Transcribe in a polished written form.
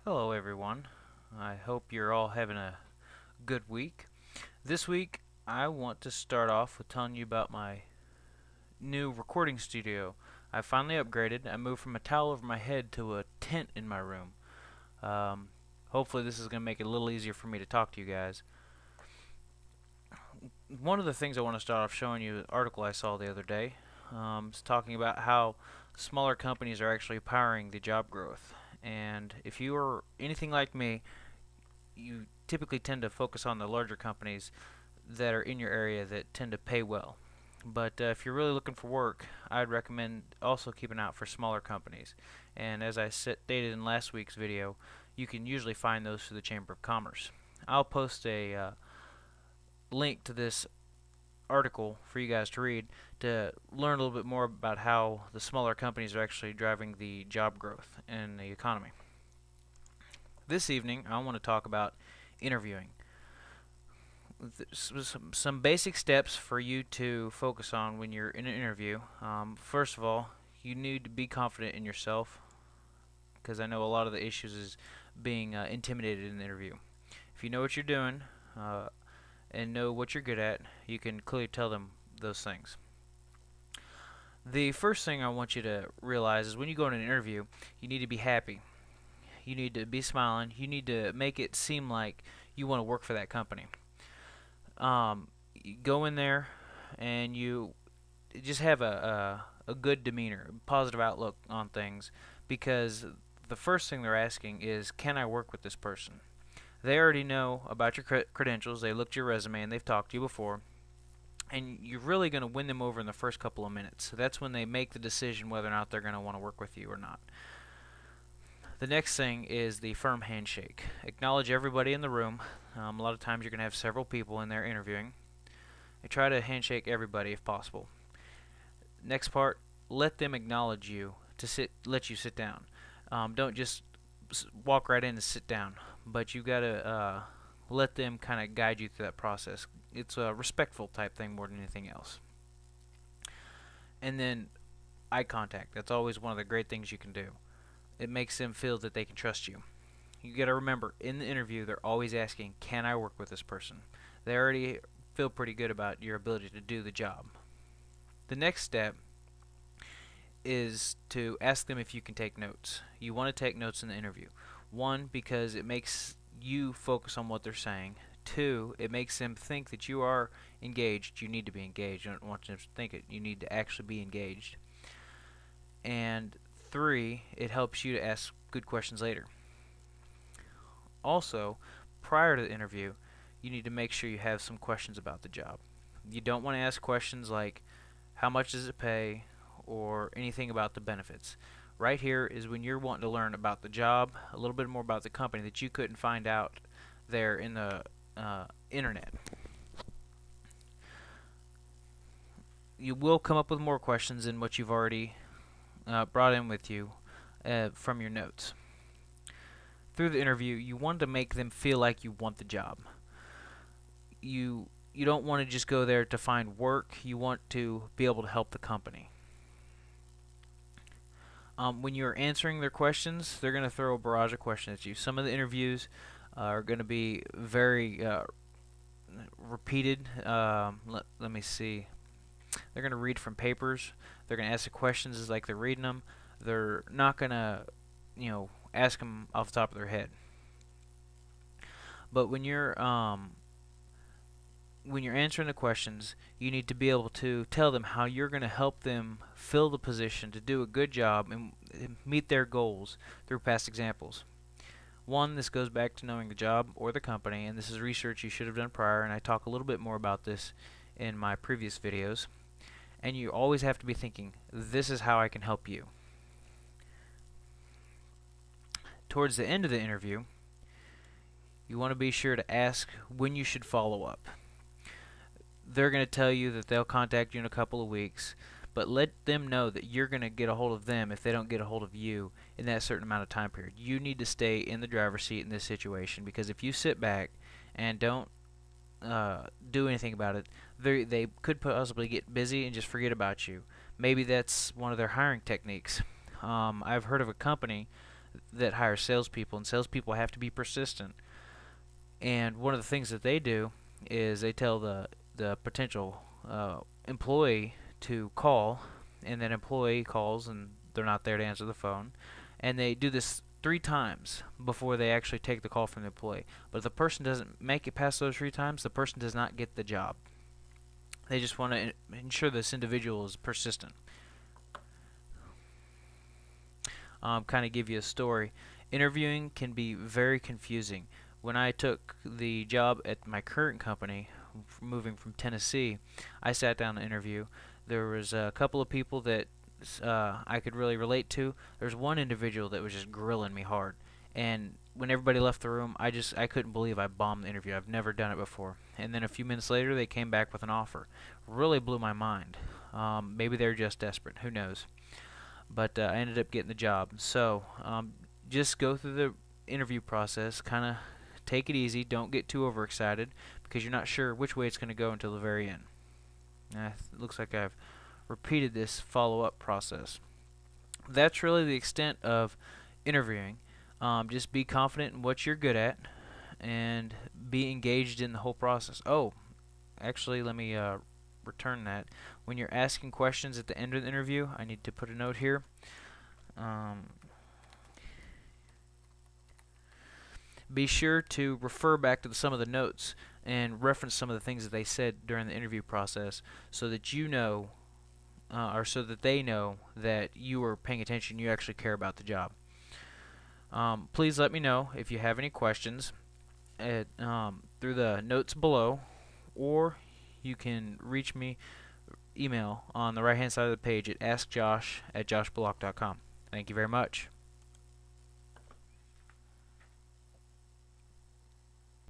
Hello, everyone. I hope you're all having a good week. This week, I want to start off with telling you about my new recording studio. I finally upgraded. I moved from a towel over my head to a tent in my room. Um, Hopefully, this is going to make it a little easier for me to talk to you guys. One of the things I want to start off showing you is an article I saw the other day. It's talking about how smaller companies are actually powering the job growth. And if you are anything like me, you typically tend to focus on the larger companies that are in your area that tend to pay well. But if you're really looking for work, I'd recommend also keeping out for smaller companies. And as I stated in last week's video, you can usually find those through the Chamber of Commerce. I'll post a link to this article for you guys to read to learn a little bit more about how the smaller companies are actually driving the job growth in the economy. This evening, I want to talk about interviewing. Some basic steps for you to focus on when you're in an interview. First of all, you need to be confident in yourself because I know a lot of the issues is being intimidated in the interview. If you know what you're doing and know what you're good at, you can clearly tell them those things. The first thing I want you to realize is when you go in an interview, you need to be happy. You need to be smiling. You need to make it seem like you want to work for that company. You go in there and you just have a good demeanor, positive outlook on things, because the first thing they're asking is, can I work with this person? They already know about your credentials, they looked at your resume, and they've talked to you before, and you're really going to win them over in the first couple of minutes. So that's when they make the decision whether or not they're going to want to work with you or not. The next thing is the firm handshake. Acknowledge everybody in the room. A lot of times you're going to have several people in there interviewing. And try to handshake everybody if possible. Next part, let them acknowledge you to let you sit down. Don't just walk right in and sit down, but you gotta let them kind of guide you through that process. It's a respectful type thing more than anything else. And then eye contact. That's always one of the great things you can do. It makes them feel that they can trust you. You got to remember, in the interview, they're always asking, can I work with this person? They already feel pretty good about your ability to do the job. The next step is to ask them if you can take notes. You want to take notes in the interview. One, because it makes you focus on what they're saying. Two, it makes them think that you are engaged. You need to be engaged. You don't want them to think it. You need to actually be engaged. And three, it helps you to ask good questions later. Also, prior to the interview, you need to make sure you have some questions about the job. You don't want to ask questions like, how much does it pay, or anything about the benefits. Right here is when you're wanting to learn about the job, a little bit more about the company that you couldn't find out there in the internet. You will come up with more questions than what you've already brought in with you from your notes. Through the interview, you want to make them feel like you want the job. You don't want to just go there to find work. You want to be able to help the company. When you're answering their questions, they're going to throw a barrage of questions at you. Some of the interviews are going to be very repeated. Let me see. They're going to read from papers. They're going to ask the questions as like they're reading them. They're not going to, ask them off the top of their head. But when you're answering the questions, you need to be able to tell them how you're going to help them fill the position to do a good job and meet their goals through past examples. One, this goes back to knowing the job or the company, and this is research you should have done prior, and I talk a little bit more about this in my previous videos. And you always have to be thinking, this is how I can help you. Towards the end of the interview, you want to be sure to ask when you should follow up. They're going to tell you that they'll contact you in a couple of weeks, but let them know that you're going to get a hold of them if they don't get a hold of you in that certain amount of time period. You need to stay in the driver's seat in this situation, because if you sit back and don't do anything about it, they could possibly get busy and just forget about you. Maybe that's one of their hiring techniques. I've heard of a company that hire salespeople, and salespeople have to be persistent. And one of the things that they do is they tell the potential employee to call, and that employee calls and they're not there to answer the phone, and they do this 3 times before they actually take the call from the employee. But if the person doesn't make it past those 3 times, the person does not get the job. They just want to ensure this individual is persistent. Kind of give you a story. Interviewing can be very confusing. When I took the job at my current company, moving from Tennessee, I sat down to interview. There was a couple of people that I could really relate to. There's one individual that was just grilling me hard, and when everybody left the room, I couldn't believe I bombed the interview. I've never done it before. And then a few minutes later, they came back with an offer. Really blew my mind. Maybe they're just desperate. Who knows? But I ended up getting the job. So just go through the interview process, kind of take it easy, don't get too overexcited, because you're not sure which way it's going to go until the very end. It looks like I've repeated this follow-up process. That's really the extent of interviewing. Just be confident in what you're good at and be engaged in the whole process. Oh, actually, let me return that. When you're asking questions at the end of the interview, I need to put a note here. Be sure to refer back to some of the notes and reference some of the things that they said during the interview process, so that you know, or so that they know that you are paying attention, you actually care about the job. Please let me know if you have any questions through the notes below, or you can reach me email on the right hand side of the page at askjosh@joshblock.com. Thank you very much.